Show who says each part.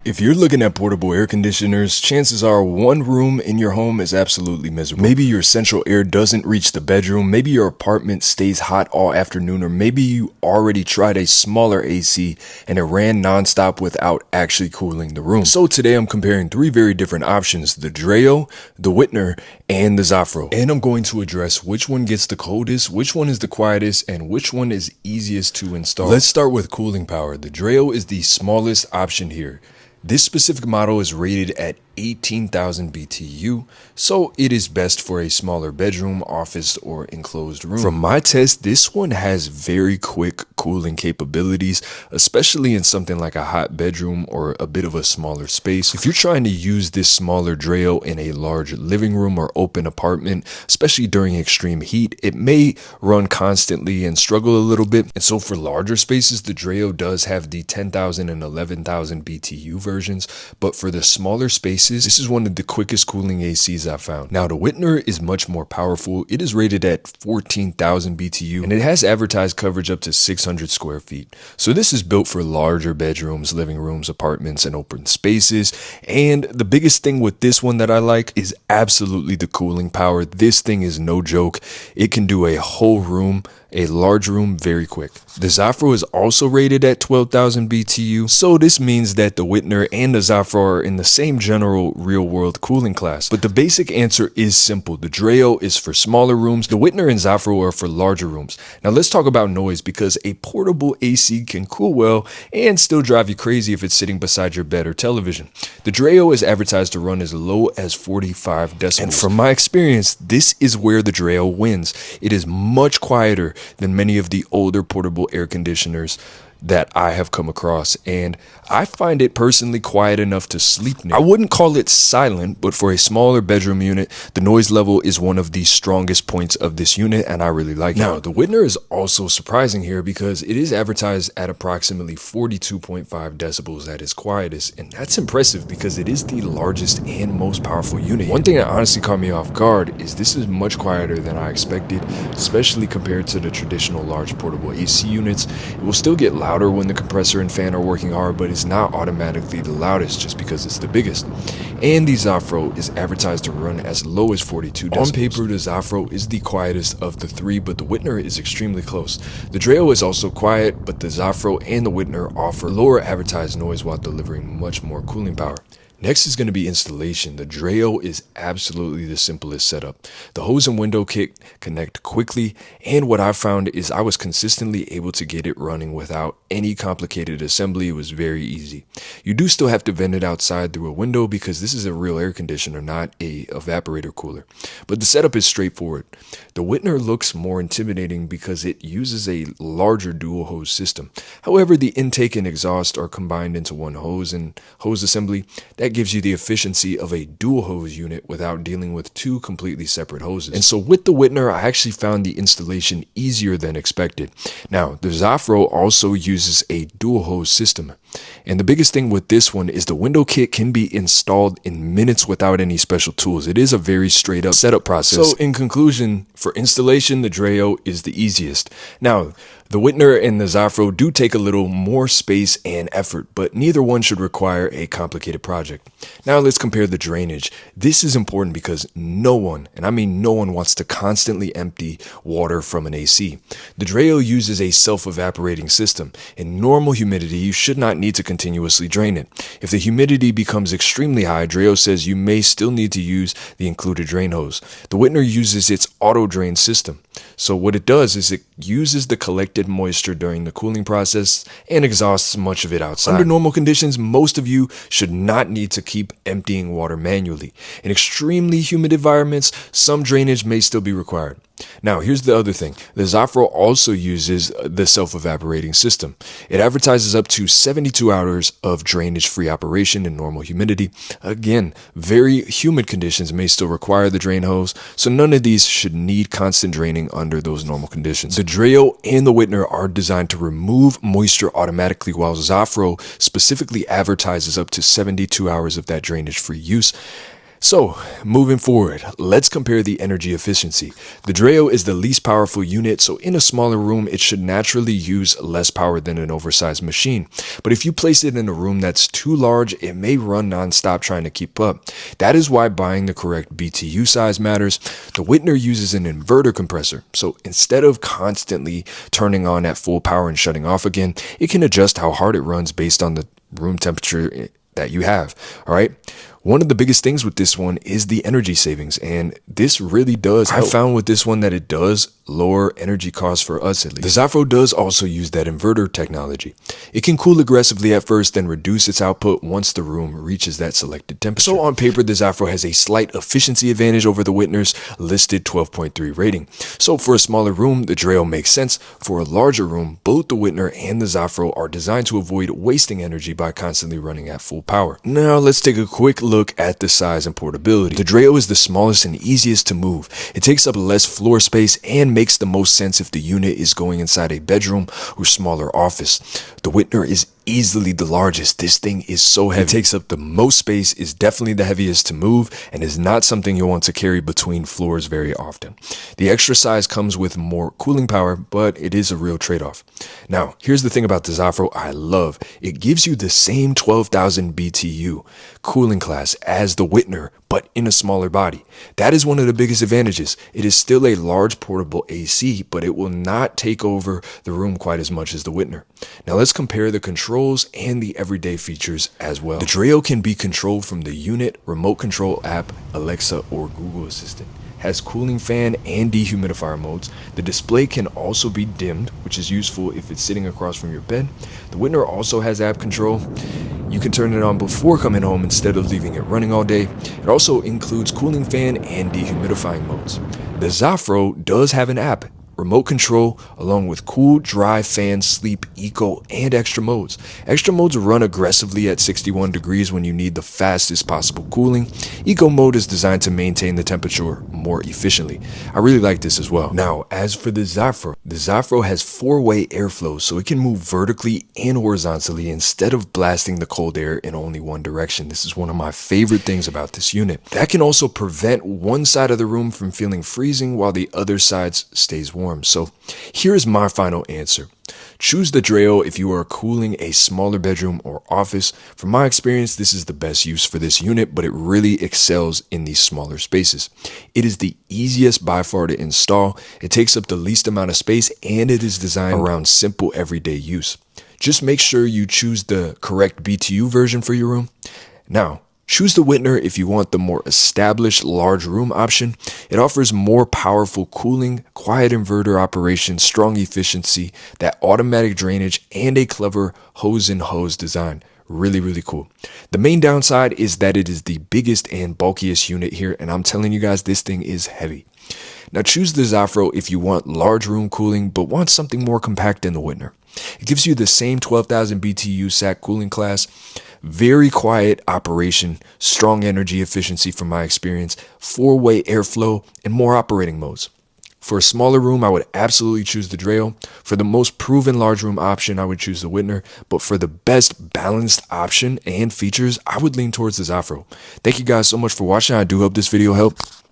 Speaker 1: If you're looking at portable air conditioners, chances are one room in your home is absolutely miserable. Maybe your central air doesn't reach the bedroom, maybe your apartment stays hot all afternoon, or maybe you already tried a smaller AC and it ran nonstop without actually cooling the room. So today I'm comparing three very different options: the DREO, the Whynter, and the ZAFRO. And I'm going to address which one gets the coldest, which one is the quietest, and which one is easiest to install. Let's start with cooling power. The DREO is the smallest option here. This specific model is rated at 18,000 BTU, so it is best for a smaller bedroom, office, or enclosed room. From my test, this one has very quick cooling capabilities, especially in something like a hot bedroom or a bit of a smaller space. If you're trying to use this smaller DREO in a large living room or open apartment, especially during extreme heat, it may run constantly and struggle a little bit. And so for larger spaces, the DREO does have the 10,000 and 11,000 BTU versions, but for the smaller spaces, this is one of the quickest cooling ACs I've found. Now, the Whynter is much more powerful. It is rated at 14,000 BTU, and it has advertised coverage up to 600 square feet. So this is built for larger bedrooms, living rooms, apartments, and open spaces. And the biggest thing with this one that I like is absolutely the cooling power. This thing is no joke. It can do a whole room, a large room, very quick. The ZAFRO is also rated at 12,000 BTU, so this means that the Whynter and the ZAFRO are in the same general real-world cooling class. But the basic answer is simple. The DREO is for smaller rooms, the Whynter and ZAFRO are for larger rooms. Now let's talk about noise, because a portable AC can cool well and still drive you crazy if it's sitting beside your bed or television. The DREO is advertised to run as low as 45 decibels. And from my experience, this is where the DREO wins. It is much quieter than many of the older portable air conditioners that I have come across, and I find it personally quiet enough to sleep near. I wouldn't call it silent, but for a smaller bedroom unit, the noise level is one of the strongest points of this unit, and I really like it. Now, the Whynter is also surprising here because it is advertised at approximately 42.5 decibels at its quietest, and that's impressive because it is the largest and most powerful unit. One thing that honestly caught me off guard is this is much quieter than I expected, especially compared to the traditional large portable AC units. It will still get louder when the compressor and fan are working hard, but it's not automatically the loudest just because it's the biggest. And the ZAFRO is advertised to run as low as 42 decibels. On paper, the ZAFRO is the quietest of the three, but the Whynter is extremely close. The DREO is also quiet, but the ZAFRO and the Whynter offer lower advertised noise while delivering much more cooling power. Next is going to be installation. The DREO is absolutely the simplest setup. The hose and window kit connect quickly, and what I found is I was consistently able to get it running without any complicated assembly. It was very easy. You do still have to vent it outside through a window because this is a real air conditioner, not a evaporator cooler. But the setup is straightforward. The Whynter looks more intimidating because it uses a larger dual hose system. However, the intake and exhaust are combined into one hose and hose assembly. That gives you the efficiency of a dual hose unit without dealing with two completely separate hoses. And so with the Whynter, I actually found the installation easier than expected. Now, the ZAFRO also uses a dual hose system. And the biggest thing with this one is the window kit can be installed in minutes without any special tools. It is a very straight up setup process. So in conclusion, for installation, the DREO is the easiest. Now, the Whynter and the ZAFRO do take a little more space and effort, but neither one should require a complicated project. Now let's compare the drainage. This is important because no one, and I mean no one, wants to constantly empty water from an AC. The DREO uses a self-evaporating system. In normal humidity, you should not need to continuously drain it. If the humidity becomes extremely high, DREO says you may still need to use the included drain hose. The Whynter uses its auto drain system. So what it does is it uses the collected moisture during the cooling process and exhausts much of it outside. Under normal conditions, most of you should not need to keep emptying water manually. In extremely humid environments, some drainage may still be required. Now, here's the other thing. The ZAFRO also uses the self-evaporating system. It advertises up to 72 hours of drainage-free operation in normal humidity. Again, very humid conditions may still require the drain hose, so none of these should need constant draining under those normal conditions. The DREO and the Whynter are designed to remove moisture automatically, while ZAFRO specifically advertises up to 72 hours of that drainage-free use. So, moving forward, let's compare the energy efficiency. The DREO is the least powerful unit, so in a smaller room, it should naturally use less power than an oversized machine. But if you place it in a room that's too large, it may run non-stop trying to keep up. That is why buying the correct BTU size matters. The Whynter uses an inverter compressor, so instead of constantly turning on at full power and shutting off again, it can adjust how hard it runs based on the room temperature that you have. All right. One of the biggest things with this one is the energy savings, and this really does help. I found with this one that it does lower energy costs for us at least. The ZAFRO does also use that inverter technology. It can cool aggressively at first, then reduce its output once the room reaches that selected temperature. So on paper, the ZAFRO has a slight efficiency advantage over the Whynter's listed 12.3 rating. So for a smaller room, the DREO makes sense. For a larger room, both the Whynter and the ZAFRO are designed to avoid wasting energy by constantly running at full power. Now let's take a quick look at the size and portability. The DREO is the smallest and easiest to move. It takes up less floor space and makes the most sense if the unit is going inside a bedroom or smaller office. The Whynter is easily the largest. This thing is so heavy. It takes up the most space, is definitely the heaviest to move, and is not something you'll want to carry between floors very often. The extra size comes with more cooling power, but it is a real trade-off. Now, here's the thing about the ZAFRO I love. It gives you the same 12,000 BTU cooling class as the Whynter, but in a smaller body. That is one of the biggest advantages. It is still a large portable AC, but it will not take over the room quite as much as the Whynter. Now let's compare the controls and the everyday features as well. The DREO can be controlled from the unit, remote control app, Alexa, or Google Assistant. Has cooling fan and dehumidifier modes. The display can also be dimmed, which is useful if it's sitting across from your bed. The Whynter also has app control. You can turn it on before coming home instead of leaving it running all day. It also includes cooling fan and dehumidifying modes. The ZAFRO does have an app, remote control, along with cool, dry, fan, sleep, eco, and extra modes. Extra modes run aggressively at 61 degrees when you need the fastest possible cooling. Eco mode is designed to maintain the temperature more efficiently. I really like this as well. Now, as for the ZAFRO has four-way airflow, so it can move vertically and horizontally instead of blasting the cold air in only one direction. This is one of my favorite things about this unit. That can also prevent one side of the room from feeling freezing while the other side stays warm. So here's my final answer. Choose the DREO if you are cooling a smaller bedroom or office. From my experience, this is the best use for this unit, but it really excels in these smaller spaces. It is the easiest by far to install. It takes up the least amount of space, and it is designed around simple everyday use. Just make sure you choose the correct BTU version for your room. Now, choose the Whynter if you want the more established large room option. It offers more powerful cooling, quiet inverter operation, strong efficiency, that automatic drainage, and a clever hose-in-hose design. Really, really cool. The main downside is that it is the biggest and bulkiest unit here, and I'm telling you guys, this thing is heavy. Now choose the ZAFRO if you want large room cooling, but want something more compact than the Whynter. It gives you the same 12,000 BTU SAC cooling class, very quiet operation, strong energy efficiency from my experience, four-way airflow, and more operating modes. For a smaller room, I would absolutely choose the DREO. For the most proven large room option, I would choose the Whynter. But for the best balanced option and features, I would lean towards the ZAFRO. Thank you guys so much for watching. I do hope this video helped.